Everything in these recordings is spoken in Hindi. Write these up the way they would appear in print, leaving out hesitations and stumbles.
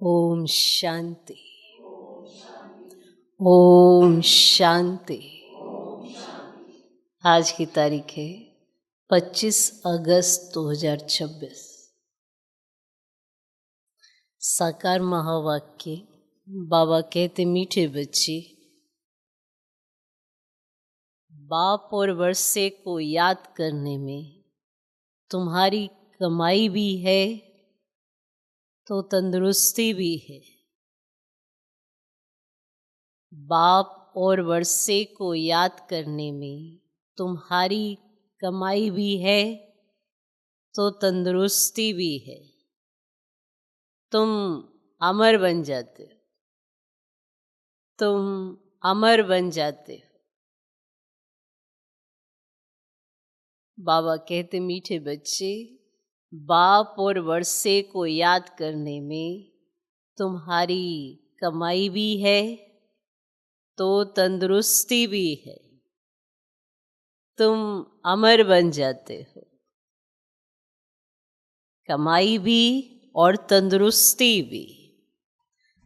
ओम शांति। ओम शांति। आज की तारीख है 25 अगस्त 2026। साकार महावाक्य। बाबा कहते, मीठे बच्चे, बाप और वर्षे को याद करने में तुम्हारी कमाई भी है तो तंदुरुस्ती भी है। बाप और वर्षे को याद करने में तुम्हारी कमाई भी है तो तंदुरुस्ती भी है। तुम अमर बन जाते हो। तुम अमर बन जाते हो। बाबा कहते, मीठे बच्चे, बाप और वर्षे को याद करने में तुम्हारी कमाई भी है तो तंदुरुस्ती भी है। तुम अमर बन जाते हो। कमाई भी और तंदुरुस्ती भी।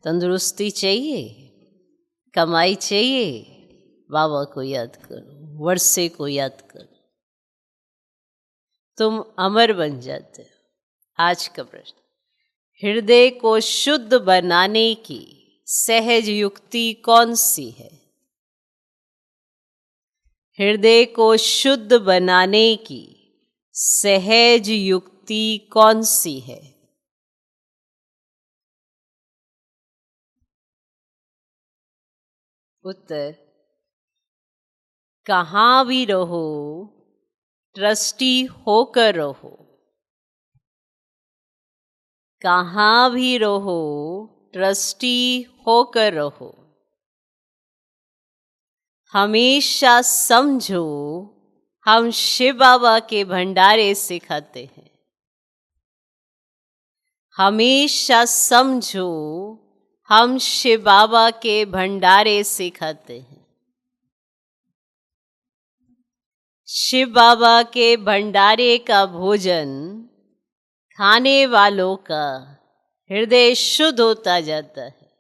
तंदुरुस्ती चाहिए, कमाई चाहिए, बाबा को याद करो, वर्षे को याद करो, तुम अमर बन जाते हो। आज का प्रश्न, हृदय को शुद्ध बनाने की सहज युक्ति कौन सी है? हृदय को शुद्ध बनाने की सहज युक्ति कौन सी है? उत्तर, कहाँ भी रहो, ट्रस्टी होकर रहो। कहाँ भी रहो, ट्रस्टी होकर रहो। हमेशा समझो, हम शिव बाबा के भंडारे से खाते हैं। हमेशा समझो, हम शिव बाबा के भंडारे से खाते हैं। शिव बाबा के भंडारे का भोजन खाने वालों का हृदय शुद्ध होता जाता है।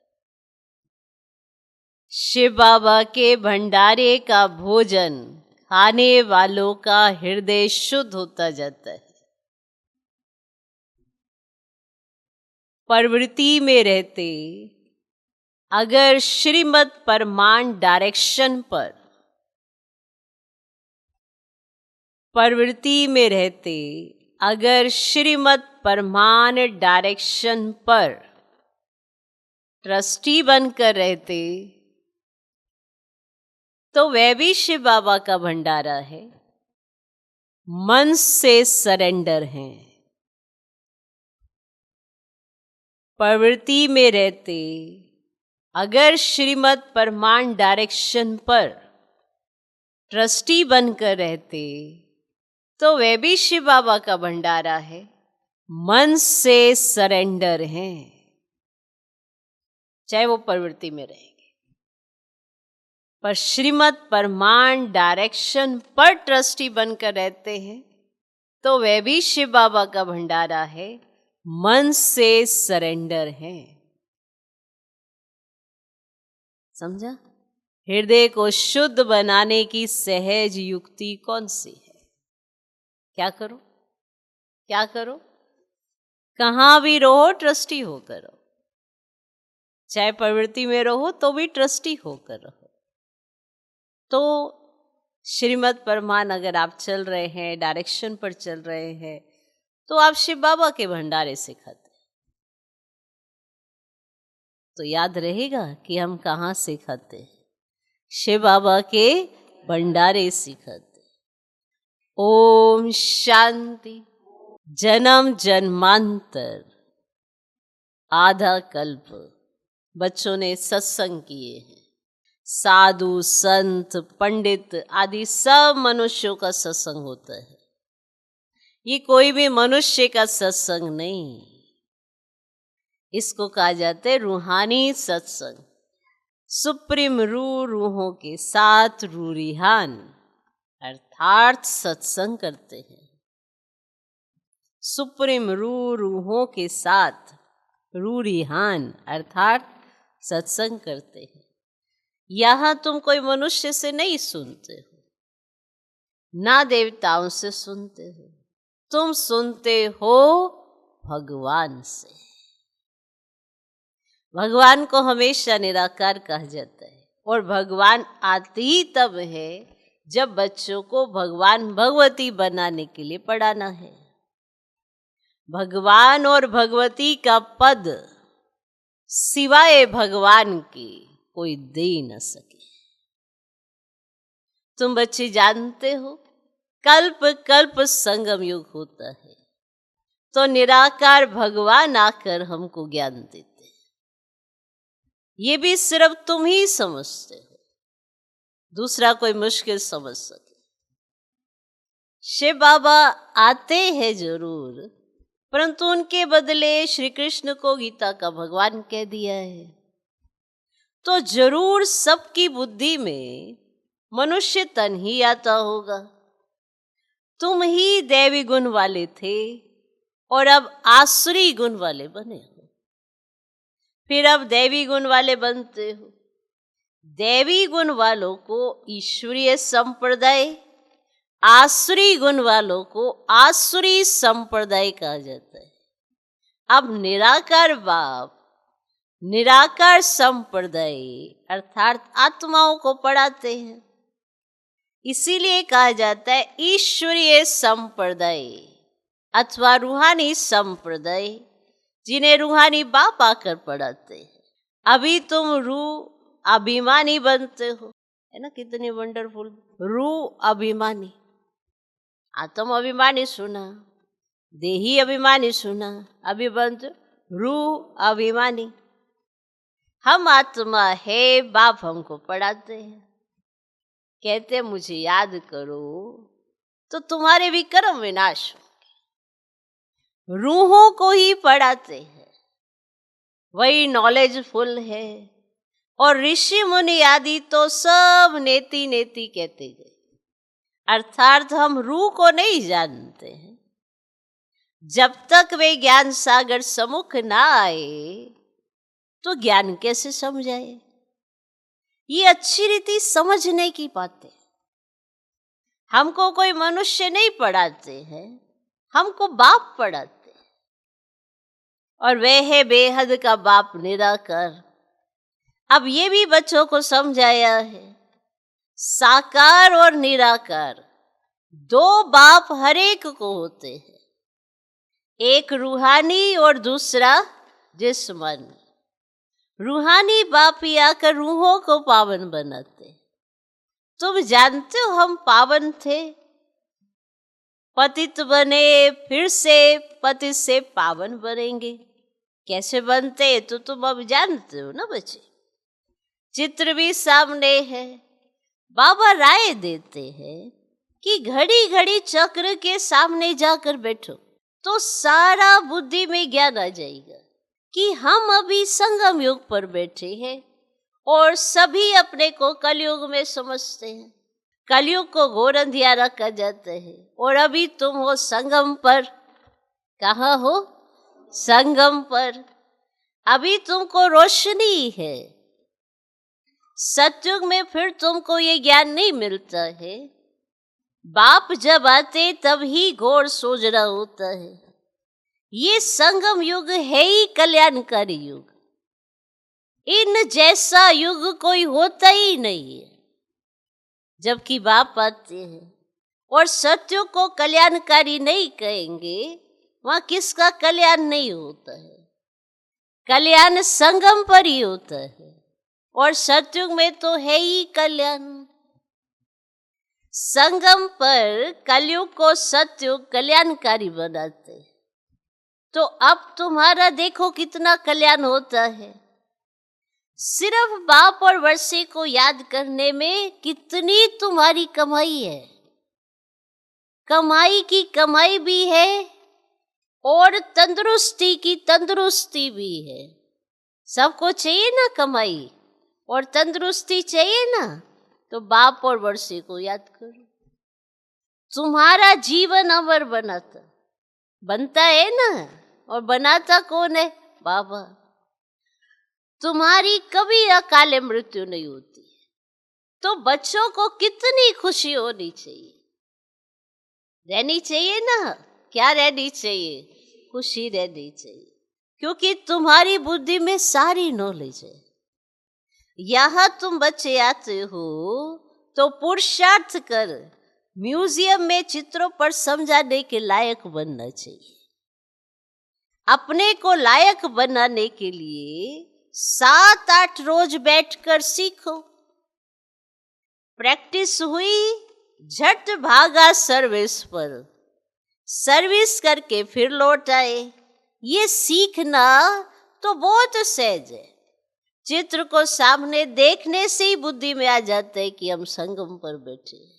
शिव बाबा के भंडारे का भोजन खाने वालों का हृदय शुद्ध होता जाता है। प्रवृत्ति में रहते अगर श्रीमद् परमाण डायरेक्शन पर, प्रवृत्ति में रहते अगर श्रीमद् परमाण डायरेक्शन पर ट्रस्टी बनकर रहते तो वह भी शिव बाबा का भंडारा है। मन से सरेंडर हैं। प्रवृत्ति में रहते अगर श्रीमद् परमाण डायरेक्शन पर ट्रस्टी बनकर रहते तो वह भी शिव बाबा का भंडारा है। मन से सरेंडर हैं, चाहे वो प्रवृत्ति में रहेंगे। पर श्रीमद् परमाण डायरेक्शन पर ट्रस्टी बनकर रहते हैं तो वह भी शिव बाबा का भंडारा है। मन से सरेंडर है। समझा? हृदय को शुद्ध बनाने की सहज युक्ति कौन सी है? क्या करो? क्या करो? कहाँ भी रहो, ट्रस्टी होकर रहो। चाहे प्रवृत्ति में रहो तो भी ट्रस्टी होकर रहो। तो श्रीमद् परमाण अगर आप चल रहे हैं, डायरेक्शन पर चल रहे हैं, तो आप शिव बाबा के भंडारे से खाते। तो याद रहेगा कि हम कहाँ से खाते हैं? शिव बाबा के भंडारे से खाते। ओम शांति। जन्म जन्मांतर आधा कल्प बच्चों ने सत्संग किए हैं। साधु, संत, पंडित आदि सब मनुष्यों का सत्संग होता है। ये कोई भी मनुष्य का सत्संग नहीं। इसको कहा जाता है रूहानी सत्संग। सुप्रीम रूहों के साथ रूरिहान अर्थात सत्संग करते हैं। सुप्रीम रूहों के साथ रूरिहान अर्थात सत्संग करते हैं। यहाँ तुम कोई मनुष्य से नहीं सुनते हो, ना देवताओं से सुनते हो, तुम सुनते हो भगवान से। भगवान को हमेशा निराकार कहा जाता है और भगवान आते ही तब है जब बच्चों को भगवान भगवती बनाने के लिए पढ़ाना है। भगवान और भगवती का पद सिवाय भगवान के कोई दे न सके। तुम बच्चे जानते हो कल्प कल्प संगम युग होता है तो निराकार भगवान आकर हमको ज्ञान देते हैं। ये भी सिर्फ तुम ही समझते हो, दूसरा कोई मुश्किल समझ सके। शिव बाबा आते हैं जरूर, परंतु उनके बदले श्री कृष्ण को गीता का भगवान कह दिया है। तो जरूर सबकी बुद्धि में मनुष्य तन ही आता होगा। तुम ही दैवी गुण वाले थे और अब आसुरी गुण वाले बने हो, फिर अब दैवी गुण वाले बनते हो। दैवी गुण वालों को ईश्वरीय संप्रदाय, आसुरी गुण वालों को आसुरी संप्रदाय कहा जाता है। अब निराकार बाप निराकार संप्रदाय अर्थात आत्माओं को पढ़ाते हैं, इसीलिए कहा जाता है ईश्वरीय संप्रदाय अथवा रूहानी संप्रदाय, जिन्हें रूहानी बाप आकर पढ़ाते हैं। अभी तुम रूह अभिमानी बनते हो, है ना, कितनी वंडरफुल। रूह अभिमानी, आत्म अभिमानी सुना, देही अभिमानी सुना, अभी बनते रूह अभिमानी। हम आत्मा है, बाप हमको पढ़ाते हैं, कहते मुझे याद करो तो तुम्हारे भी कर्म विनाश होंगे। रूहों को ही पढ़ाते हैं, वही नॉलेजफुल है। और ऋषि मुनि आदि तो सब नेति नेति कहते गए, अर्थात हम रूह को नहीं जानते हैं। जब तक वे ज्ञान सागर सम्मुख ना आए तो ज्ञान कैसे समझाए। ये अच्छी रीति समझने की बात है। हमको कोई मनुष्य नहीं पढ़ाते हैं, हमको बाप पढ़ाते हैं, और वह है बेहद का बाप निराकार। अब ये भी बच्चों को समझाया है, साकार और निराकार दो बाप हर एक को होते हैं, एक रूहानी और दूसरा जिस्मानी। रूहानी बाप ही आकर रूहों को पावन बनाते। तुम जानते हो हम पावन थे, पतित बने, फिर से पतित से पावन बनेंगे। कैसे बनते तो तुम अब जानते हो ना बच्चे। चित्र भी सामने है। बाबा राय देते हैं कि घड़ी घड़ी चक्र के सामने जाकर बैठो तो सारा बुद्धि में ज्ञान आ जाएगा कि हम अभी संगम युग पर बैठे हैं और सभी अपने को कलयुग में समझते हैं। कलयुग को घोर अंधियारा कहा जाता है और अभी तुम हो संगम पर। कहाँ हो? संगम पर। अभी तुमको रोशनी है। सतयुग में फिर तुमको ये ज्ञान नहीं मिलता है। बाप जब आते तब ही घोर सोजरा होता है। ये संगम युग है ही कल्याणकारी युग। इन जैसा युग कोई होता ही नहीं है। जबकि बाप आते हैं और सत्युग को कल्याणकारी नहीं कहेंगे, वहां किसका कल्याण नहीं होता है। कल्याण संगम पर ही होता है और सत्युग में तो है ही कल्याण। संगम पर कलयुग को सत्युग कल्याणकारी बनाते हैं। तो अब तुम्हारा देखो कितना कल्याण होता है। सिर्फ बाप और वर्षे को याद करने में कितनी तुम्हारी कमाई है। कमाई की कमाई भी है और तंदुरुस्ती की तंदुरुस्ती भी है। सबको चाहिए ना कमाई और तंदुरुस्ती चाहिए ना, तो बाप और वर्षे को याद करो। तुम्हारा जीवन अमर बनता है ना, और बनाता कौन है? बाबा, तुम्हारी कभी अकाले मृत्यु नहीं होती, तो बच्चों को कितनी खुशी होनी चाहिए, रहनी चाहिए ना। क्या रहनी चाहिए? खुशी रहनी चाहिए, क्योंकि तुम्हारी बुद्धि में सारी नॉलेज है। यहाँ तुम बच्चे आते हो तो पुरुषार्थ कर म्यूजियम में चित्रों पर समझाने के लायक बनना चाहिए। अपने को लायक बनाने के लिए 7-8 रोज बैठकर सीखो। प्रैक्टिस हुई, झट भागा सर्विस पर, सर्विस करके फिर लौट आए। ये सीखना तो बहुत सहज है। चित्र को सामने देखने से ही बुद्धि में आ जाता है कि हम संगम पर बैठे हैं।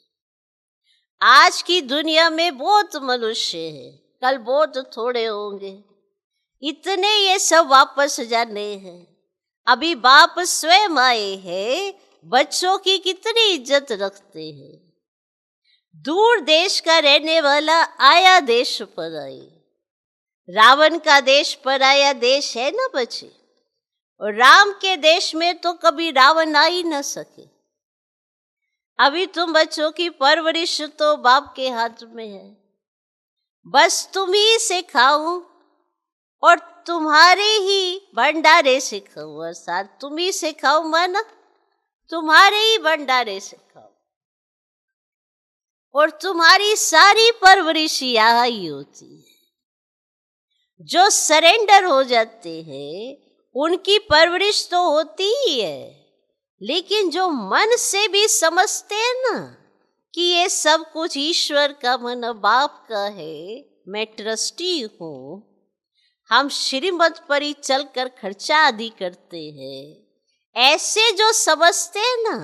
आज की दुनिया में बहुत मनुष्य हैं, कल बहुत थोड़े होंगे। इतने ये सब वापस जाने हैं। अभी बाप स्वयं आए हैं, बच्चों की कितनी इज्जत रखते हैं। दूर देश का रहने वाला आया देश पर आए। रावण का देश पर आया देश है ना बच्चे, और राम के देश में तो कभी रावण आ ही न सके। अभी तुम बच्चों की परवरिश तो बाप के हाथ में है। बस तुम ही सिखाओ और तुम्हारे ही भंडारे सिखाओ, अर्थात तुम ही सिखाओ माना तुम्हारे ही भंडारे सिखाओ, और तुम्हारी सारी परवरिश यहाँ ही होती है। जो सरेंडर हो जाते हैं उनकी परवरिश तो होती ही है, लेकिन जो मन से भी समझते हैं ना कि ये सब कुछ ईश्वर का, मन बाप का है, मैं ट्रस्टी हूँ, हम श्रीमत पर ही चलकर खर्चा आदि करते हैं, ऐसे जो समझते हैं ना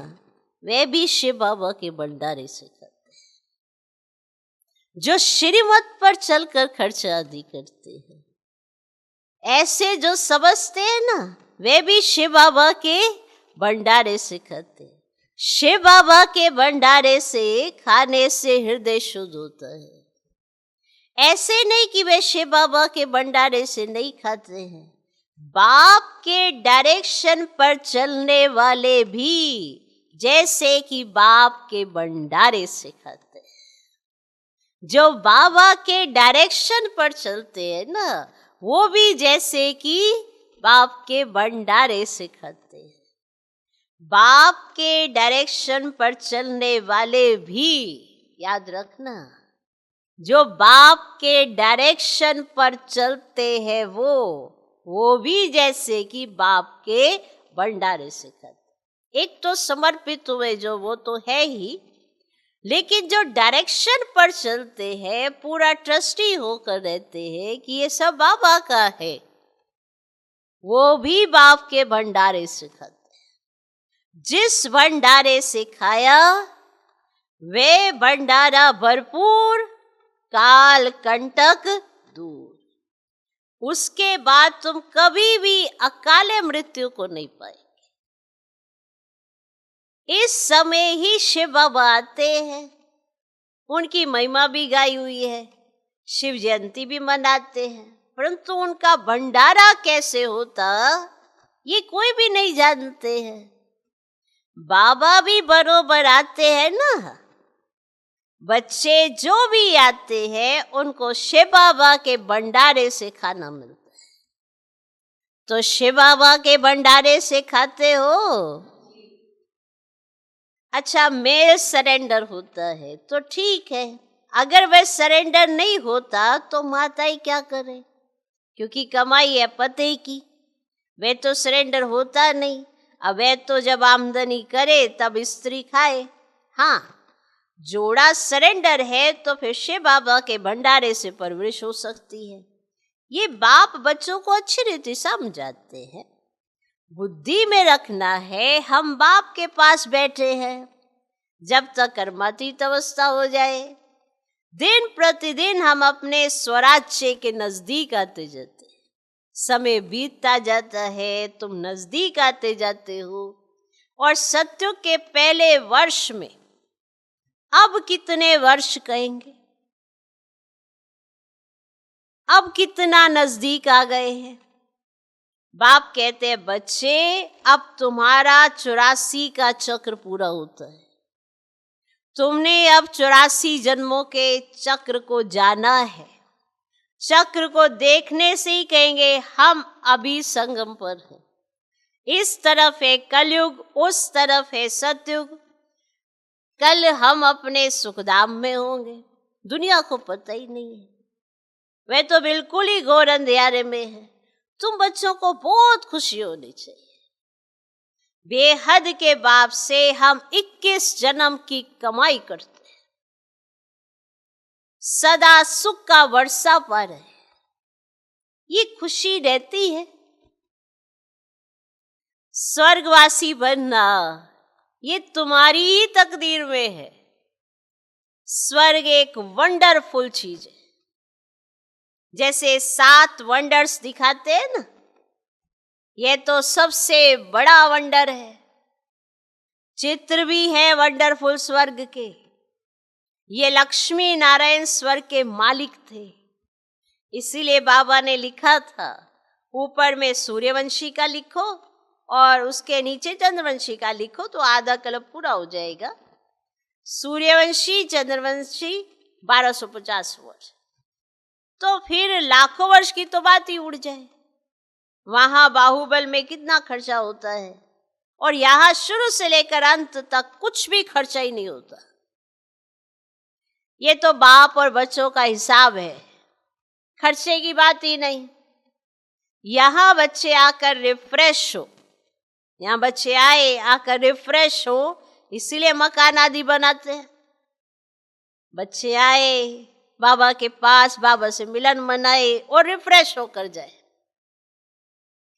वे भी शिव बाबा के भंडारे से करते हैं। जो श्रीमत पर चलकर खर्चा आदि करते हैं, ऐसे जो समझते हैं ना वे भी शिव बाबा के भंडारे से खाते हैं। शिव बाबा के भंडारे से खाने से हृदय शुद्ध होता है। ऐसे नहीं कि वे शिव बाबा के भंडारे से नहीं खाते हैं। बाप के डायरेक्शन पर चलने वाले भी जैसे कि बाप के भंडारे से खाते हैं। जो बाबा के डायरेक्शन पर चलते हैं ना वो भी जैसे कि बाप के भंडारे से खाते हैं। बाप के डायरेक्शन पर चलने वाले भी, याद रखना, जो बाप के डायरेक्शन पर चलते हैं वो भी जैसे कि बाप के भंडारे से खाते। एक तो समर्पित हुए जो, वो तो है ही, लेकिन जो डायरेक्शन पर चलते हैं, पूरा ट्रस्टी होकर रहते हैं कि ये सब बाबा का है, वो भी बाप के भंडारे से खाते। जिस भंडारे से खाया वे भंडारा भरपूर, काल कंटक दूर। उसके बाद तुम कभी भी अकाले मृत्यु को नहीं पाएंगे। इस समय ही शिव बाबा आते हैं, उनकी महिमा भी गाई हुई है, शिव जयंती भी मनाते हैं, परंतु उनका भंडारा कैसे होता ये कोई भी नहीं जानते हैं। बाबा भी बरोबर आते हैं ना, बच्चे जो भी आते हैं उनको शिव बाबा के भंडारे से खाना मिलता है। तो शिव बाबा के भंडारे से खाते हो। अच्छा, मेल सरेंडर होता है तो ठीक है, अगर वह सरेंडर नहीं होता तो माता ही क्या करे, क्योंकि कमाई है पति की, वह तो सरेंडर होता नहीं। अब वह तो जब आमदनी करे तब स्त्री खाए। हाँ, जोड़ा सरेंडर है तो फिर शिव बाबा के भंडारे से परवरिश हो सकती है। ये बाप बच्चों को अच्छी रीति समझाते हैं। बुद्धि में रखना है हम बाप के पास बैठे हैं जब तक कर्मातीत अवस्था हो जाए। दिन प्रतिदिन हम अपने स्वराज्य के नजदीक आते जाते हैं। समय बीतता जाता है, तुम नजदीक आते जाते हो, और सत्युग के पहले वर्ष में अब कितने वर्ष कहेंगे, अब कितना नजदीक आ गए हैं। बाप कहते हैं बच्चे अब तुम्हारा 84 का चक्र पूरा होता है, तुमने अब 84 जन्मों के चक्र को जाना है। चक्र को देखने से ही कहेंगे हम अभी संगम पर हैं। इस तरफ है कलयुग, उस तरफ है सतयुग। कल हम अपने सुखधाम में होंगे, दुनिया को पता ही नहीं है, वह तो बिल्कुल ही घोर अंधियारे में है। तुम बच्चों को बहुत खुशी होनी चाहिए। बेहद के बाप से हम 21 जन्म की कमाई करते हैं, सदा सुख का वर्षा पा रहे हैं, ये खुशी रहती है। स्वर्गवासी बनना ये तुम्हारी ही तकदीर में है। स्वर्ग एक वंडरफुल चीज है। जैसे 7 वंडर्स दिखाते हैं ना, यह तो सबसे बड़ा वंडर है। चित्र भी है वंडरफुल स्वर्ग के। ये लक्ष्मी नारायण स्वर्ग के मालिक थे, इसीलिए बाबा ने लिखा था ऊपर में सूर्यवंशी का लिखो और उसके नीचे चंद्रवंशी का लिखो तो आधा कल्प पूरा हो जाएगा। सूर्यवंशी चंद्रवंशी 1250 वर्ष, तो फिर लाखों वर्ष की तो बात ही उड़ जाए। वहां बाहुबल में कितना खर्चा होता है और यहां शुरू से लेकर अंत तक कुछ भी खर्चा ही नहीं होता। ये तो बाप और बच्चों का हिसाब है, खर्चे की बात ही नहीं। यहां बच्चे आकर रिफ्रेश हो, यहाँ बच्चे आए आकर रिफ्रेश हो, इसीलिए मकान आदि बनाते हैं। बच्चे आए बाबा के पास, बाबा से मिलन मनाए और रिफ्रेश होकर जाए।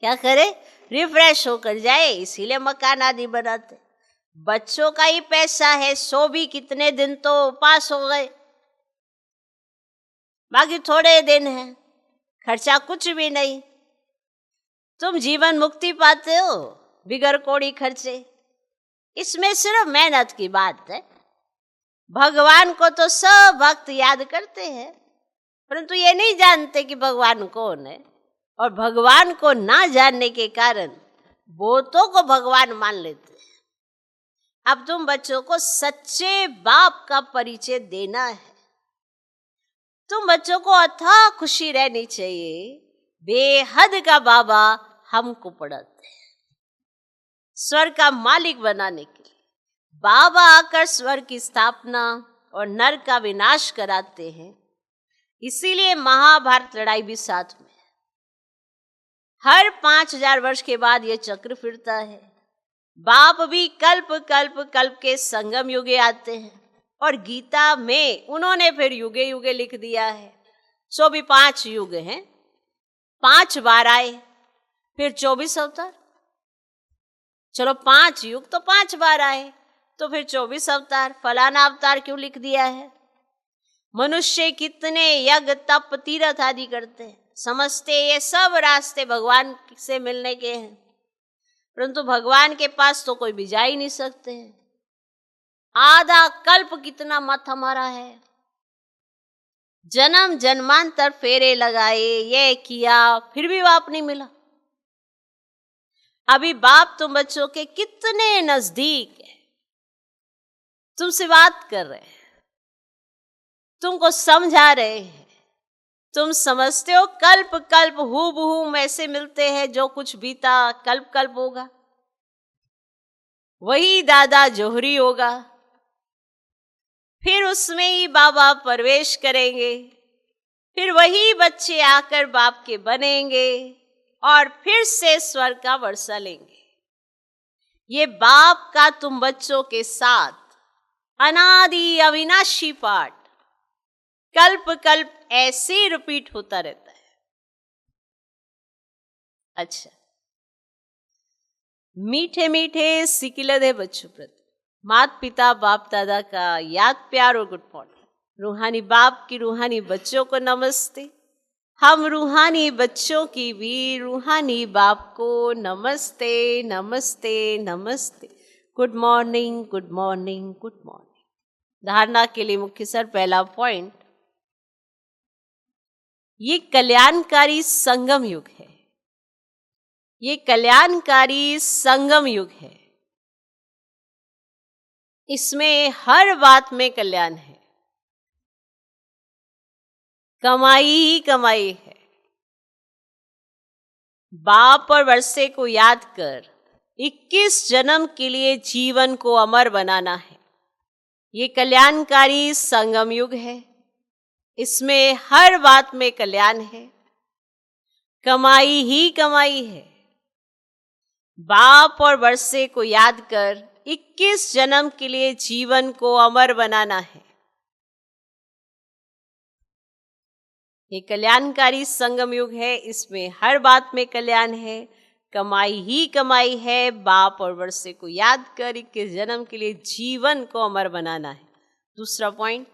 क्या करे? रिफ्रेश होकर जाए, इसीलिए मकान आदि बनाते। बच्चों का ही पैसा है, 100 भी कितने दिन तो पास हो गए, बाकी थोड़े दिन है, खर्चा कुछ भी नहीं। तुम जीवन मुक्ति पाते हो बिगर कोड़ी खर्चे। इसमें सिर्फ मेहनत की बात है। भगवान को तो सब भक्त याद करते हैं, परंतु ये नहीं जानते कि भगवान कौन है, और भगवान को ना जानने के कारण बहुतों को भगवान मान लेते हैं। अब तुम बच्चों को सच्चे बाप का परिचय देना है। तुम बच्चों को अथाह खुशी रहनी चाहिए, बेहद का बाबा हमको पढ़ाते हैं स्वर्ग का मालिक बनाने के लिए। बाबा आकर स्वर्ग की स्थापना और नरक का विनाश कराते हैं, इसीलिए महाभारत लड़ाई भी साथ में है। हर 5000 वर्ष के बाद यह चक्र फिरता है। बाप भी कल्प कल्प कल्प के संगम युगे आते हैं, और गीता में उन्होंने फिर युगे युगे लिख दिया है। सो भी 5 युग हैं, 5 बार आए, फिर 24 अवतार। चलो 5 युग तो 5 बार आए, तो फिर 24 अवतार। फलाना अवतार क्यों लिख दिया है? मनुष्य कितने यज्ञ तप तीर्थ आदि करते हैं, समझते ये सब रास्ते भगवान से मिलने के हैं, परंतु भगवान के पास तो कोई भी जा ही नहीं सकते हैं। आधा कल्प कितना मत हमारा है, जन्म जन्मांतर फेरे लगाए, ये किया, फिर भी बाप नहीं मिला। अभी बाप तुम बच्चों के कितने नजदीक है, तुमसे बात कर रहे हैं, तुमको समझा रहे हैं। तुम समझते हो कल्प कल्प हूबहू ऐसे मिलते हैं, जो कुछ बीता कल्प कल्प होगा वही दादा जोहरी होगा, फिर उसमें ही बाबा प्रवेश करेंगे, फिर वही बच्चे आकर बाप के बनेंगे और फिर से स्वर्ग का वर्षा लेंगे। ये बाप का तुम बच्चों के साथ अनादि अविनाशी पाठ कल्प कल्प ऐसे रिपीट होता रहता है। अच्छा, मीठे मीठे सिकिलदे बच्चों प्रति माता पिता बाप दादा का याद प्यार और गुड मॉर्निंग। रूहानी बाप की रूहानी बच्चों को नमस्ते। हम रूहानी बच्चों की भी रूहानी बाप को नमस्ते नमस्ते नमस्ते। Good morning good morning good morning. धारणा के लिए मुख्य सर पहला पॉइंट, ये कल्याणकारी संगम युग है। ये कल्याणकारी संगम युग है। इसमें हर बात में कल्याण है, कमाई ही कमाई है। बाप और वर्षे को याद कर 21 जन्म के लिए जीवन को अमर बनाना है। ये कल्याणकारी संगम युग है। इसमें हर बात में कल्याण है, कमाई ही कमाई है। बाप और वर्षे को याद कर 21 जन्म के लिए जीवन को अमर बनाना है। ये कल्याणकारी संगम युग है। इसमें हर बात में कल्याण है, कमाई ही कमाई है। बाप और वर्षे को याद कर 21 जन्म के लिए जीवन को अमर बनाना है। दूसरा पॉइंट,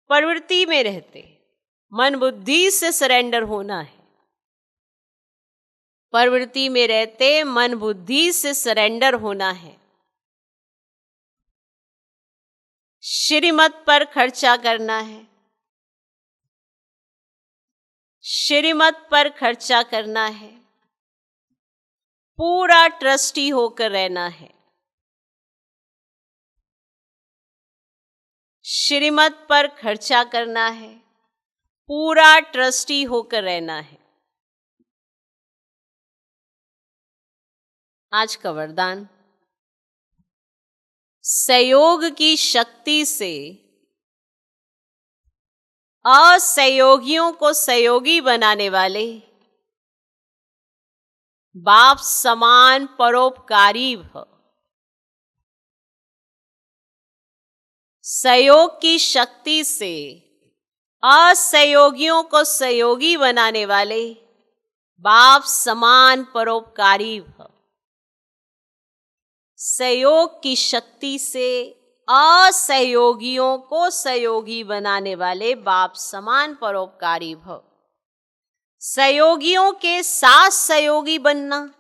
प्रवृत्ति में रहते मन बुद्धि से सरेंडर होना है। प्रवृत्ति में रहते मन बुद्धि से सरेंडर होना है। श्रीमत पर खर्चा करना है। श्रीमत पर खर्चा करना है। पूरा ट्रस्टी होकर रहना है। श्रीमत पर खर्चा करना है, पूरा ट्रस्टी होकर रहना है। आज का वरदान, सहयोग की शक्ति से असहयोगियों को सहयोगी बनाने वाले बाप समान परोपकारी भव। सहयोग की शक्ति से असहयोगियों को सहयोगी बनाने वाले बाप समान परोपकारी भव। सहयोग की शक्ति से असहयोगियों को सहयोगी बनाने वाले बाप समान परोपकारी भव। सहयोगियों के साथ सहयोगी बनना,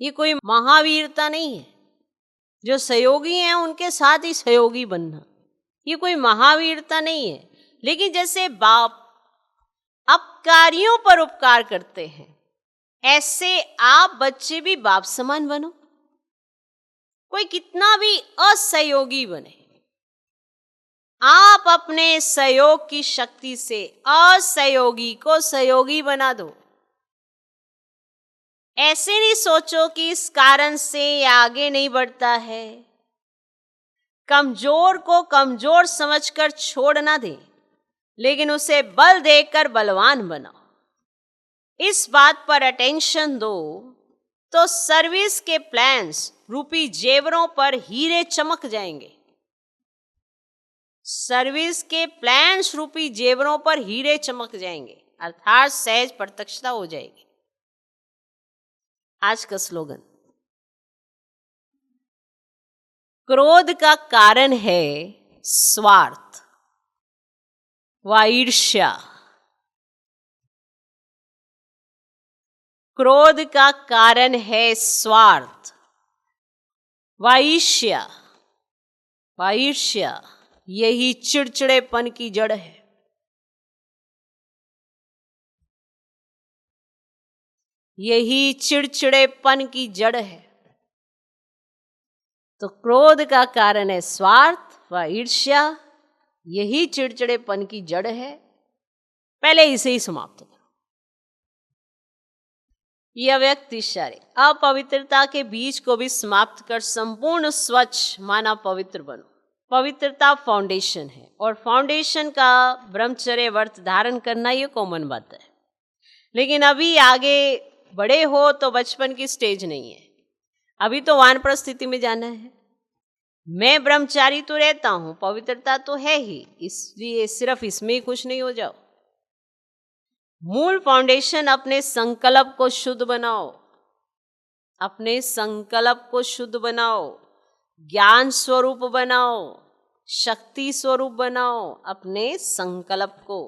ये कोई महावीरता नहीं है। जो सहयोगी हैं उनके साथ ही सहयोगी बनना, ये कोई महावीरता नहीं है। लेकिन जैसे बाप अपकारियों पर उपकार करते हैं, ऐसे आप बच्चे भी बाप समान बनो। कोई कितना भी असहयोगी बने, आप अपने सहयोग की शक्ति से असहयोगी को सहयोगी बना दो। ऐसे नहीं सोचो कि इस कारण से ये आगे नहीं बढ़ता है। कमजोर को कमजोर समझकर छोड़ ना दें, लेकिन उसे बल देकर बलवान बनाओ। इस बात पर अटेंशन दो तो सर्विस के प्लान्स रूपी जेवरों पर हीरे चमक जाएंगे। सर्विस के प्लान्स रूपी जेवरों पर हीरे चमक जाएंगे, अर्थात सहज प्रत्यक्षता हो जाएगी। आज का स्लोगन, क्रोध का कारण है स्वार्थ व ईर्ष्या। क्रोध का कारण है स्वार्थ व ईर्ष्या। यही चिड़चिड़ेपन की जड़ है। यही चिड़चिड़ेपन की जड़ है। तो क्रोध का कारण है स्वार्थ व ईर्ष्या, यही चिड़चिड़ेपन की जड़ है। पहले इसे ही समाप्त करो। यह व्यक्ति इशारे अपवित्रता के बीज को भी समाप्त कर संपूर्ण स्वच्छ माना पवित्र बनो। पवित्रता फाउंडेशन है और फाउंडेशन का ब्रह्मचर्य व्रत धारण करना ये कॉमन बात है। लेकिन अभी आगे बड़े हो तो बचपन की स्टेज नहीं है, अभी तो वानप्रस्थ स्थिति में जाना है। मैं ब्रह्मचारी तो रहता हूं, पवित्रता तो है ही, इसलिए सिर्फ इसमें ही खुश नहीं हो जाओ। मूल फाउंडेशन अपने संकल्प को शुद्ध बनाओ। अपने संकल्प को शुद्ध बनाओ, ज्ञान स्वरूप बनाओ, शक्ति स्वरूप बनाओ। अपने संकल्प को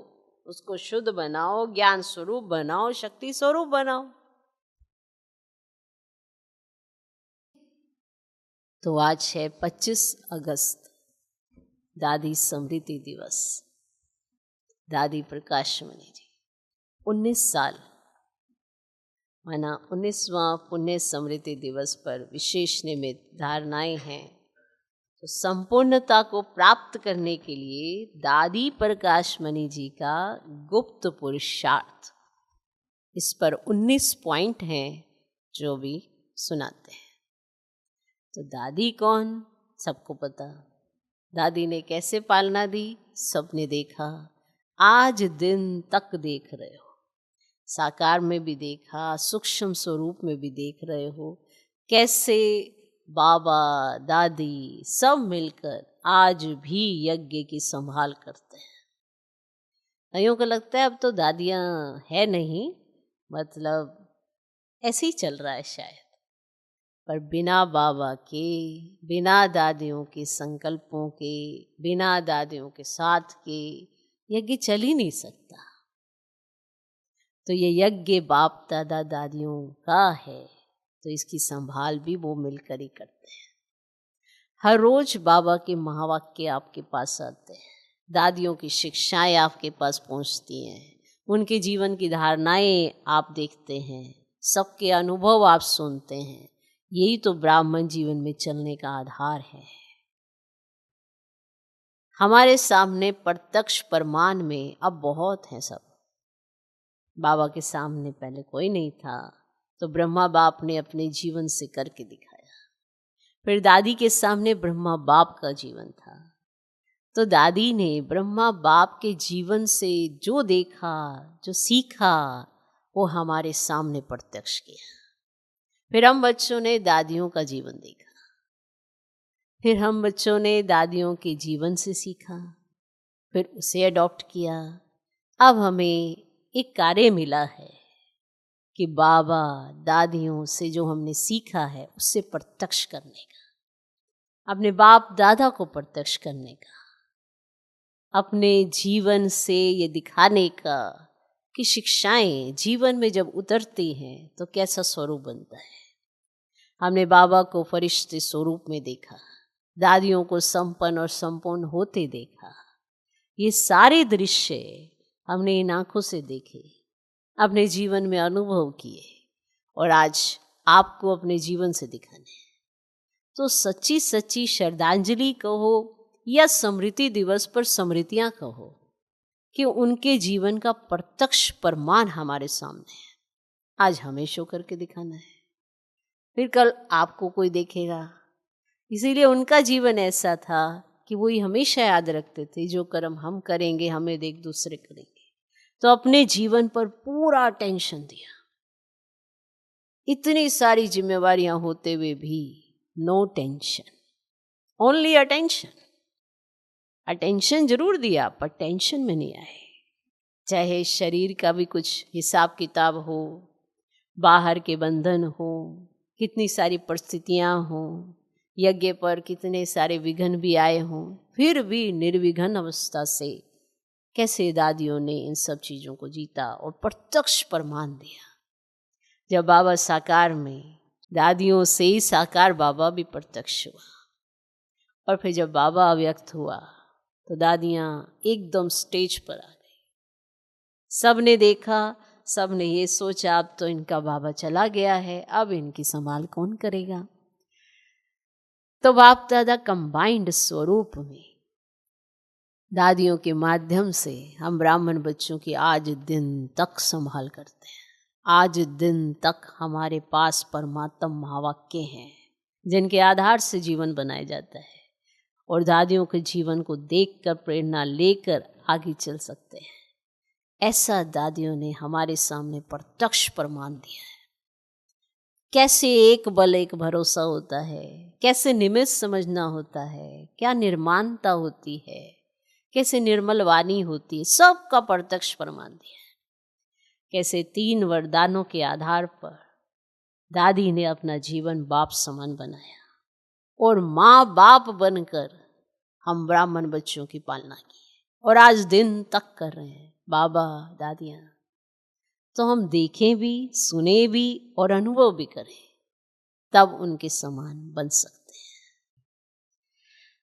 उसको शुद्ध बनाओ, ज्ञान स्वरूप बनाओ, शक्ति स्वरूप बनाओ। तो आज है 25 अगस्त, दादी स्मृति दिवस। दादी प्रकाशमणि जी 19 साल माना 19वां पुण्य स्मृति दिवस पर विशेष निमित्त धारणाएं हैं। तो संपूर्णता को प्राप्त करने के लिए दादी प्रकाश मणि जी का गुप्त पुरुषार्थ, इस पर 19 पॉइंट हैं जो भी सुनाते हैं। तो दादी कौन, सबको पता। दादी ने कैसे पालना दी, सबने देखा। आज दिन तक देख रहे हो, साकार में भी देखा, सूक्ष्म स्वरूप में भी देख रहे हो, कैसे बाबा दादी सब मिलकर आज भी यज्ञ की संभाल करते हैं। कईयों को लगता है अब तो दादियाँ है नहीं, मतलब ऐसे ही चल रहा है शायद, पर बिना बाबा के, बिना दादियों के संकल्पों के, बिना दादियों के साथ के यज्ञ चल ही नहीं सकता। तो ये यज्ञ बाप दादा दादियों का है, तो इसकी संभाल भी वो मिलकर ही करते हैं। हर रोज बाबा के महावाक्य आपके पास आते हैं, दादियों की शिक्षाएं आपके पास पहुंचती हैं, उनके जीवन की धारणाएं आप देखते हैं, सबके अनुभव आप सुनते हैं। यही तो ब्राह्मण जीवन में चलने का आधार है। हमारे सामने प्रत्यक्ष प्रमाण में अब बहुत हैं सब। बाबा के सामने पहले कोई नहीं था, तो ब्रह्मा बाप ने अपने जीवन से करके दिखाया। फिर दादी के सामने ब्रह्मा बाप का जीवन था, तो दादी ने ब्रह्मा बाप के जीवन से जो देखा, जो सीखा, वो हमारे सामने प्रत्यक्ष किया। फिर हम बच्चों ने दादियों का जीवन देखा, फिर हम बच्चों ने दादियों के जीवन से सीखा, फिर उसे अडॉप्ट किया। अब हमें एक कार्य मिला है कि बाबा दादियों से जो हमने सीखा है उससे प्रत्यक्ष करने का, अपने बाप दादा को प्रत्यक्ष करने का, अपने जीवन से ये दिखाने का कि शिक्षाएं जीवन में जब उतरती हैं तो कैसा स्वरूप बनता है। हमने बाबा को फरिश्ते स्वरूप में देखा, दादियों को संपन्न और संपूर्ण होते देखा। ये सारे दृश्य हमने इन आंखों से देखे, अपने जीवन में अनुभव किए, और आज आपको अपने जीवन से दिखाने हैं। तो सच्ची सच्ची श्रद्धांजलि कहो या स्मृति दिवस पर स्मृतियाँ कहो कि उनके जीवन का प्रत्यक्ष प्रमाण हमारे सामने है। आज हमें शो करके दिखाना है, फिर कल आपको कोई देखेगा। इसीलिए उनका जीवन ऐसा था कि वो ही हमेशा याद रखते थे, जो कर्म हम करेंगे हमें देख दूसरे करेंगे। तो अपने जीवन पर पूरा अटेंशन दिया, इतनी सारी जिम्मेवारियां होते हुए भी no tension, only attention. Attention जरूर दिया पर टेंशन में नहीं आए। चाहे शरीर का भी कुछ हिसाब किताब हो, बाहर के बंधन हो, कितनी सारी परिस्थितियां हो, यज्ञ पर कितने सारे विघ्न भी आए हों, फिर भी निर्विघ्न अवस्था से कैसे दादियों ने इन सब चीज़ों को जीता और प्रत्यक्ष प्रमाण दिया। जब बाबा साकार में, दादियों से ही साकार बाबा भी प्रत्यक्ष हुआ, और फिर जब बाबा अव्यक्त हुआ तो दादियाँ एकदम स्टेज पर आ गई। सबने देखा, सबने ये सोचा अब तो इनका बाबा चला गया है, अब इनकी संभाल कौन करेगा। तो बाप दादा कंबाइंड स्वरूप में दादियों के माध्यम से हम ब्राह्मण बच्चों की आज दिन तक संभाल करते हैं। आज दिन तक हमारे पास परमात्म महावाक्य हैं जिनके आधार से जीवन बनाया जाता है, और दादियों के जीवन को देखकर प्रेरणा लेकर आगे चल सकते हैं। ऐसा दादियों ने हमारे सामने प्रत्यक्ष प्रमाण दिया है। कैसे एक बल एक भरोसा होता है, कैसे निमित्त समझना होता है, क्या निर्माणता होती है, कैसे निर्मल वाणी होती है, सबका प्रत्यक्ष प्रमाण दिया है। कैसे 3 वरदानों के आधार पर दादी ने अपना जीवन बाप समान बनाया, और माँ बाप बनकर हम ब्राह्मण बच्चों की पालना की, और आज दिन तक कर रहे हैं बाबा दादियाँ। तो हम देखें भी, सुने भी और अनुभव भी करें, तब उनके समान बन सकते हैं।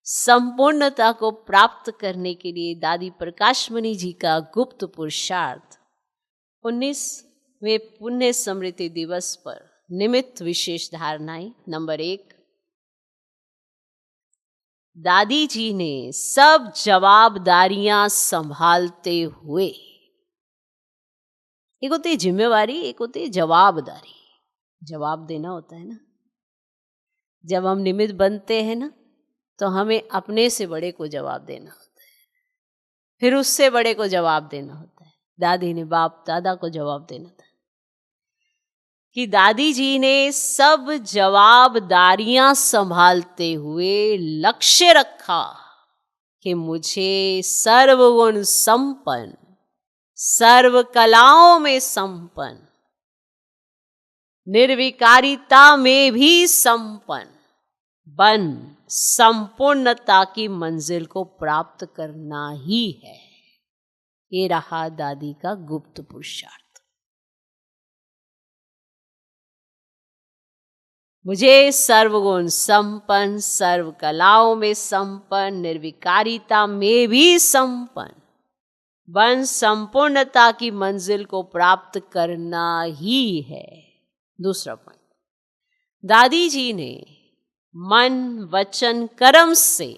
संपूर्णता को प्राप्त करने के लिए दादी प्रकाश मणि जी का गुप्त पुरुषार्थ 19वें पुण्य स्मृति दिवस पर निमित्त विशेष धारणाएं। नंबर 1, दादी जी ने सब जवाबदारियां संभालते हुए, एक होती है जिम्मेवारी, एक होती है जवाबदारी। जवाब देना होता है ना। जब हम निमित्त बनते हैं ना, तो हमें अपने से बड़े को जवाब देना होता है, फिर उससे बड़े को जवाब देना होता है। दादी ने बाप दादा को जवाब देना था कि दादी जी ने सब जवाबदारियां संभालते हुए लक्ष्य रखा कि मुझे सर्वगुण संपन्न, सर्व कलाओं में संपन्न, निर्विकारिता में भी संपन्न बन संपूर्णता की मंजिल को प्राप्त करना ही है। ये रहा दादी का गुप्त पुरुषार्थ। मुझे सर्वगुण संपन्न, सर्व कलाओं में संपन्न, निर्विकारिता में भी संपन्न बन संपूर्णता की मंजिल को प्राप्त करना ही है। दूसरा पॉइंट, दादी जी ने मन वचन कर्म से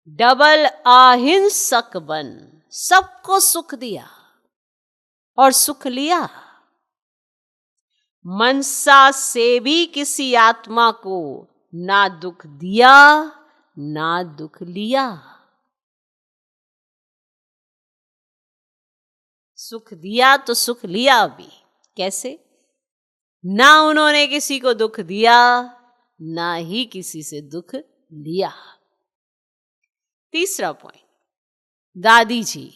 डबल अहिंसक बन सबको सुख दिया और सुख लिया। मनसा से भी किसी आत्मा को ना दुख दिया ना दुख लिया। सुख दिया तो सुख लिया भी। कैसे? ना उन्होंने किसी को दुख दिया, ना ही किसी से दुख लिया। तीसरा पॉइंट, दादी जी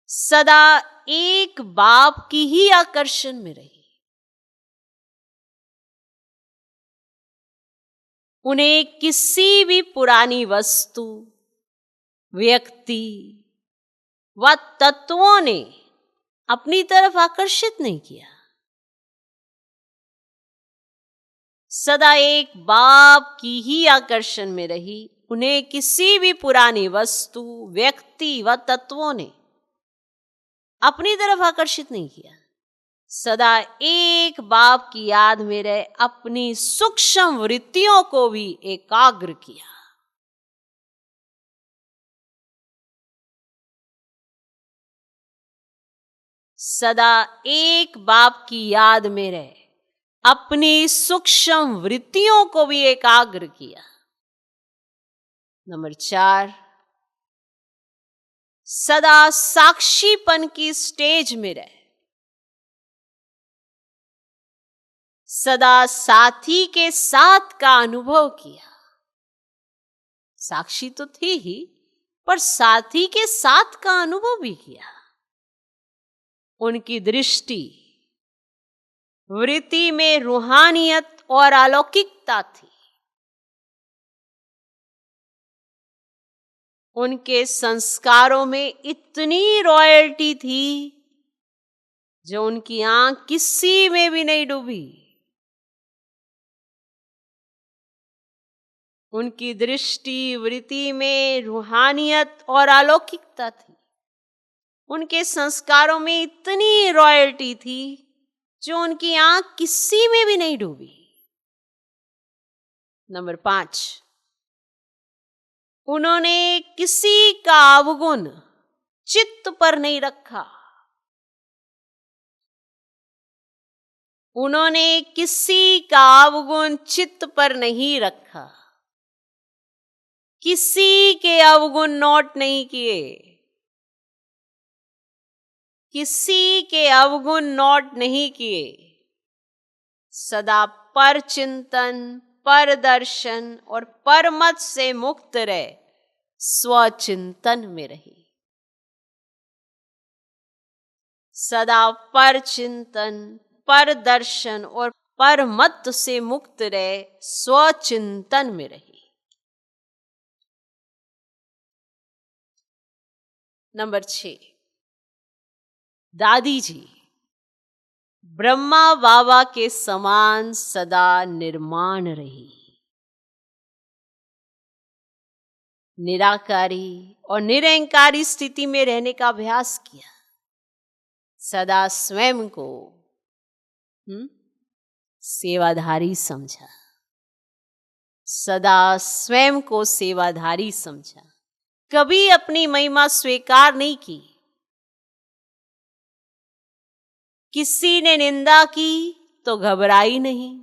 सदा एक बाप की ही आकर्षण में रही। उन्हें किसी भी पुरानी वस्तु, व्यक्ति व तत्वों ने अपनी तरफ आकर्षित नहीं किया। सदा एक बाप की ही आकर्षण में रही। उन्हें किसी भी पुरानी वस्तु, व्यक्ति व तत्वों ने अपनी तरफ आकर्षित नहीं किया। सदा एक बाप की याद में रहे अपनी सूक्ष्म वृत्तियों को भी एकाग्र किया। सदा एक बाप की याद में रहे अपनी सूक्ष्म वृत्तियों को भी एकाग्र किया। नंबर 4, सदा साक्षीपन की स्टेज में रहे। सदा साथी के साथ का अनुभव किया। साक्षी तो थी ही, पर साथी के साथ का अनुभव भी किया। उनकी दृष्टि वृत्ति में रूहानियत और अलौकिकता थी। उनके संस्कारों में इतनी रॉयल्टी थी जो उनकी आंख किसी में भी नहीं डूबी। उनकी दृष्टि वृत्ति में रूहानियत और अलौकिकता थी। उनके संस्कारों में इतनी रॉयल्टी थी जो उनकी आंख किसी में भी नहीं डूबी। नंबर 5, उन्होंने किसी का अवगुण चित्त पर नहीं रखा। उन्होंने किसी का अवगुण चित्त पर नहीं रखा। किसी के अवगुण नोट नहीं किए। किसी के अवगुण नोट नहीं किए। सदा पर चिंतन, पर दर्शन और पर मत से मुक्त रहे स्वचिंतन में रही। सदा पर चिंतन, पर दर्शन और पर मत से मुक्त रहे स्वचिंतन में रही। नंबर 6, दादी जी ब्रह्मा बाबा के समान सदा निर्माण रही। निराकारी और निरंकारी स्थिति में रहने का अभ्यास किया। सदा स्वयं को सेवाधारी समझा, सदा स्वयं को सेवाधारी समझा, कभी अपनी महिमा स्वीकार नहीं की। किसी ने निंदा की तो घबराई नहीं,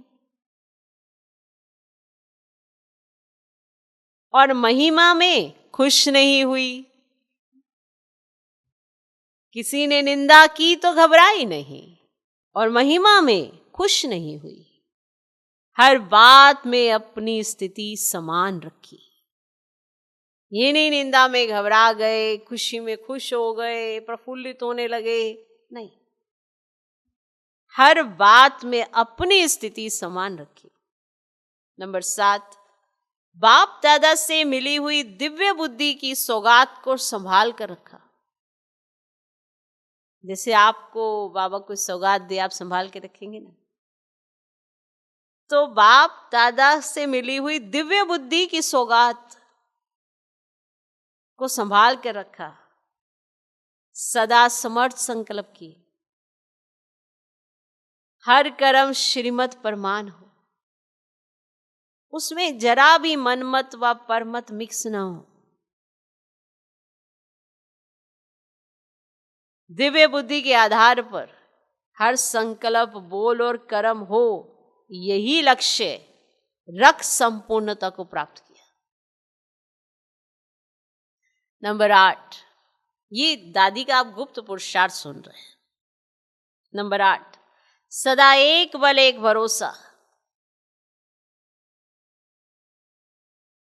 और महिमा में खुश नहीं हुई। किसी ने निंदा की तो घबराई नहीं, और महिमा में खुश नहीं हुई। हर बात में अपनी स्थिति समान रखी। ये नहीं निंदा में घबरा गए, खुशी में खुश हो गए, प्रफुल्लित होने लगे, नहीं। हर बात में अपनी स्थिति समान रखी। नंबर 7, बाप दादा से मिली हुई दिव्य बुद्धि की सौगात को संभाल कर रखा। जैसे आपको बाबा कोई सौगात दे, आप संभाल के रखेंगे ना। तो बाप दादा से मिली हुई दिव्य बुद्धि की सौगात को संभाल कर रखा। सदा समर्थ संकल्प की, हर कर्म श्रीमत परमान हो, उसमें जरा भी मनमत व परमत मिक्स ना हो। दिव्य बुद्धि के आधार पर हर संकल्प, बोल और कर्म हो, यही लक्ष्य रख संपूर्णता को प्राप्त किया। नंबर 8, ये दादी का आप गुप्त पुरुषार्थ सुन रहे हैं। नंबर 8, सदा एक बल एक भरोसा,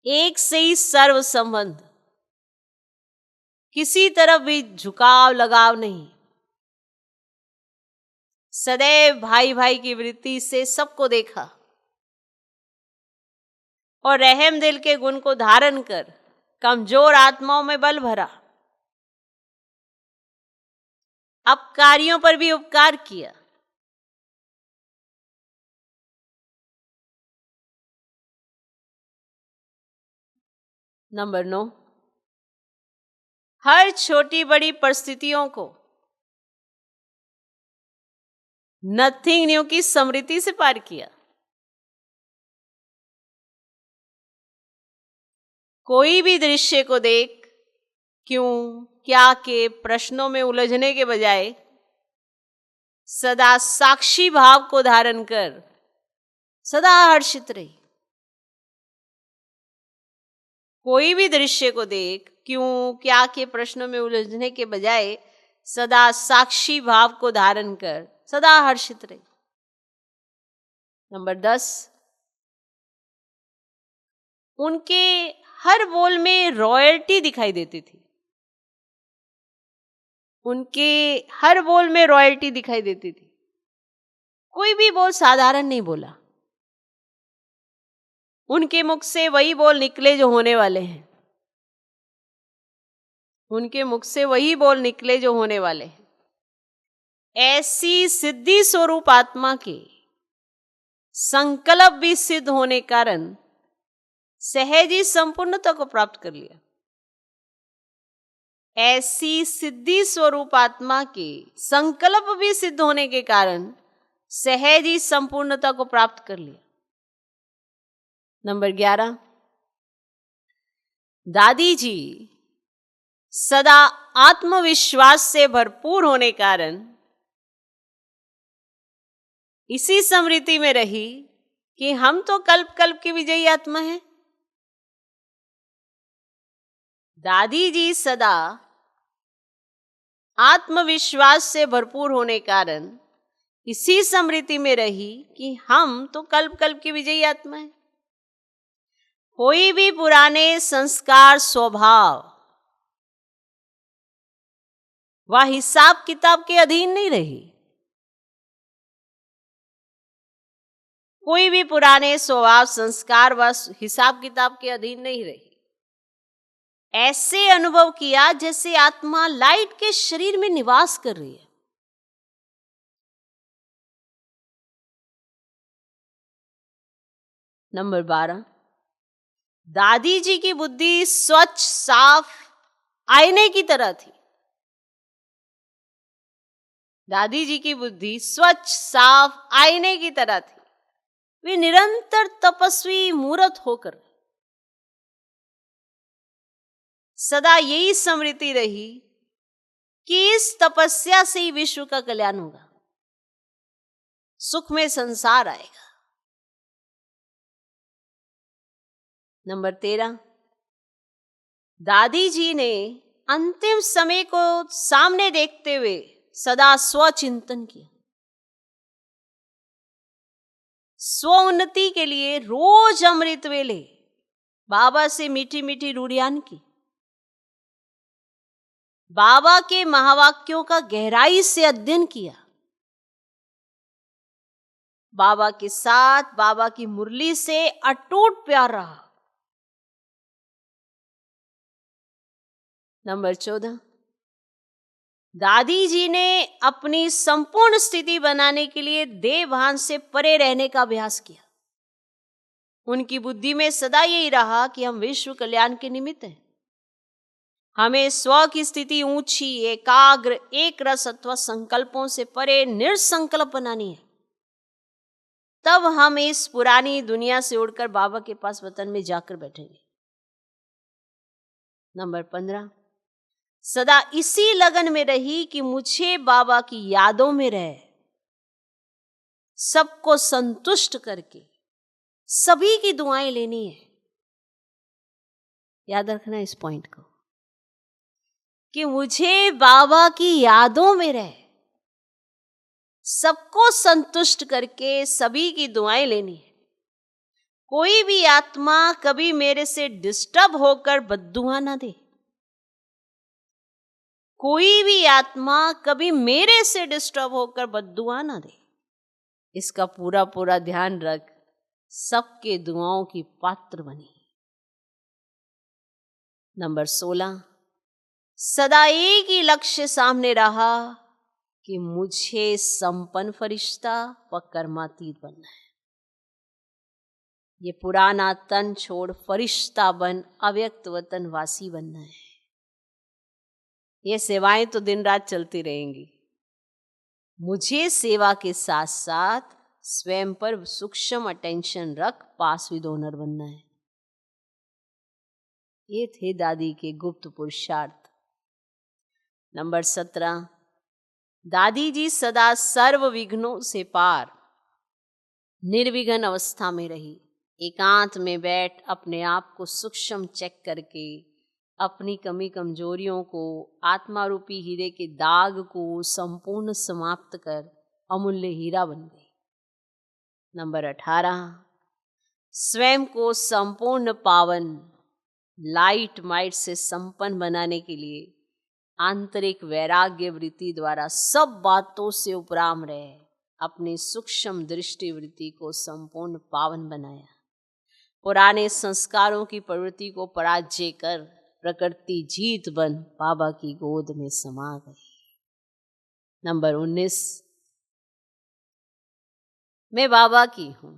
एक से ही सर्व संबंध, किसी तरफ भी झुकाव लगाव नहीं। सदैव भाई भाई की वृत्ति से सबको देखा, और रहम दिल के गुण को धारण कर कमजोर आत्माओं में बल भरा। अपकारियों पर भी उपकार किया। नंबर 9, हर छोटी बड़ी परिस्थितियों को नथिंग न्यू की स्मृति से पार किया। कोई भी दृश्य को देख क्यों क्या के प्रश्नों में उलझने के बजाय सदा साक्षी भाव को धारण कर सदा हर्षित रही। कोई भी दृश्य को देख क्यों क्या के प्रश्नों में उलझने के बजाय सदा साक्षी भाव को धारण कर सदा हर्षित रही। नंबर 10, उनके हर बोल में रॉयल्टी दिखाई देती थी। उनके हर बोल में रॉयल्टी दिखाई देती थी। कोई भी बोल साधारण नहीं बोला। उनके मुख से वही बोल निकले जो होने वाले हैं। उनके मुख से वही बोल निकले जो होने वाले हैं। ऐसी सिद्धि स्वरूप आत्मा के संकल्प भी सिद्ध होने कारण सहज ही संपूर्णता को प्राप्त कर लिया। ऐसी सिद्धि स्वरूप आत्मा के संकल्प भी सिद्ध होने के कारण सहज ही संपूर्णता को प्राप्त कर लिया। नंबर 11, दादी जी सदा आत्मविश्वास से भरपूर होने कारण इसी स्मृति में रही कि हम तो कल्प कल्प की विजयी आत्मा हैं। दादी जी सदा आत्मविश्वास से भरपूर होने कारण इसी स्मृति में रही कि हम तो कल्प कल्प की विजयी आत्मा हैं। कोई भी पुराने संस्कार, स्वभाव वह हिसाब किताब के अधीन नहीं रही। कोई भी पुराने स्वभाव, संस्कार व हिसाब किताब के अधीन नहीं रही। ऐसे अनुभव किया जैसे आत्मा लाइट के शरीर में निवास कर रही है। नंबर 12, दादी जी की बुद्धि स्वच्छ, साफ आईने की तरह थी। दादी जी की बुद्धि स्वच्छ साफ आईने की तरह थी। वे निरंतर तपस्वी मूर्त होकर सदा यही स्मृति रही कि इस तपस्या से ही विश्व का कल्याण होगा, सुख में संसार आएगा। नंबर 13, दादी जी ने अंतिम समय को सामने देखते हुए सदा स्वचिंतन किया। स्व उन्नति के लिए रोज अमृत वेले बाबा से मीठी मीठी रूढ़ियान की, बाबा के महावाक्यों का गहराई से अध्ययन किया, बाबा के साथ बाबा की मुरली से अटूट प्यार रहा। नंबर 14, दादी जी ने अपनी संपूर्ण स्थिति बनाने के लिए देह भान से परे रहने का अभ्यास किया। उनकी बुद्धि में सदा यही रहा कि हम विश्व कल्याण के निमित्त हैं। हमें स्व की स्थिति ऊंची, एकाग्र, एक रस अथवा संकल्पों से परे निर्संकल्प बनानी है। तब हम इस पुरानी दुनिया से उड़कर बाबा के पास वतन में जाकर बैठेंगे। नंबर 15, सदा इसी लगन में रही कि मुझे बाबा की यादों में रहे, सबको संतुष्ट करके सभी की दुआएं लेनी है। याद रखना इस पॉइंट को कि मुझे बाबा की यादों में रहे, सबको संतुष्ट करके सभी की दुआएं लेनी है। कोई भी आत्मा कभी मेरे से डिस्टर्ब होकर बद्दुआ ना दे, कोई भी आत्मा कभी मेरे से डिस्टर्ब होकर बद्दुआ ना दे। इसका पूरा पूरा ध्यान रख, सबके दुआओं की पात्र बनी। नंबर 16, सदा एक ही लक्ष्य सामने रहा कि मुझे संपन्न फरिश्ता व कर्मातीत बनना है। ये पुराना तन छोड़ फरिश्ता बन अव्यक्त वतन वासी बनना है। ये सेवाएं तो दिन रात चलती रहेंगी। मुझे सेवा के साथ साथ स्वयं पर सूक्ष्म अटेंशन रख पास विद ओनर बनना है। ये थे दादी के गुप्त पुरुषार्थ। नंबर 17, दादी जी सदा सर्व विघ्नों से पार निर्विघ्न अवस्था में रही। एकांत में बैठ अपने आप को सूक्ष्म चेक करके अपनी कमी कमजोरियों को, आत्मा रूपी हीरे के दाग को संपूर्ण समाप्त कर अमूल्य हीरा बन गई। नंबर 18, स्वयं को संपूर्ण पावन लाइट माइट से संपन्न बनाने के लिए आंतरिक वैराग्य वृत्ति द्वारा सब बातों से उपराम रहे अपनी सूक्ष्म दृष्टि वृत्ति को संपूर्ण पावन बनाया। पुराने संस्कारों की प्रवृत्ति को पराजय कर प्रकृति जीत बन बाबा की गोद में समा गई। नंबर 19, मैं बाबा की हूं,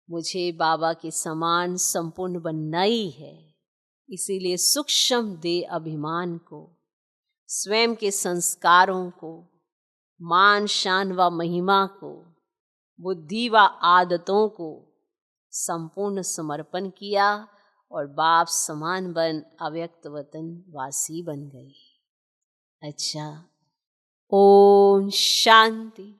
मुझे बाबा के समान संपूर्ण बनना ही है। इसीलिए सूक्ष्म देह अभिमान को, स्वयं के संस्कारों को, मान शान व महिमा को, बुद्धि व आदतों को संपूर्ण समर्पण किया और बाप समान बन अव्यक्त वतन वासी बन गई। अच्छा, ओम शांति।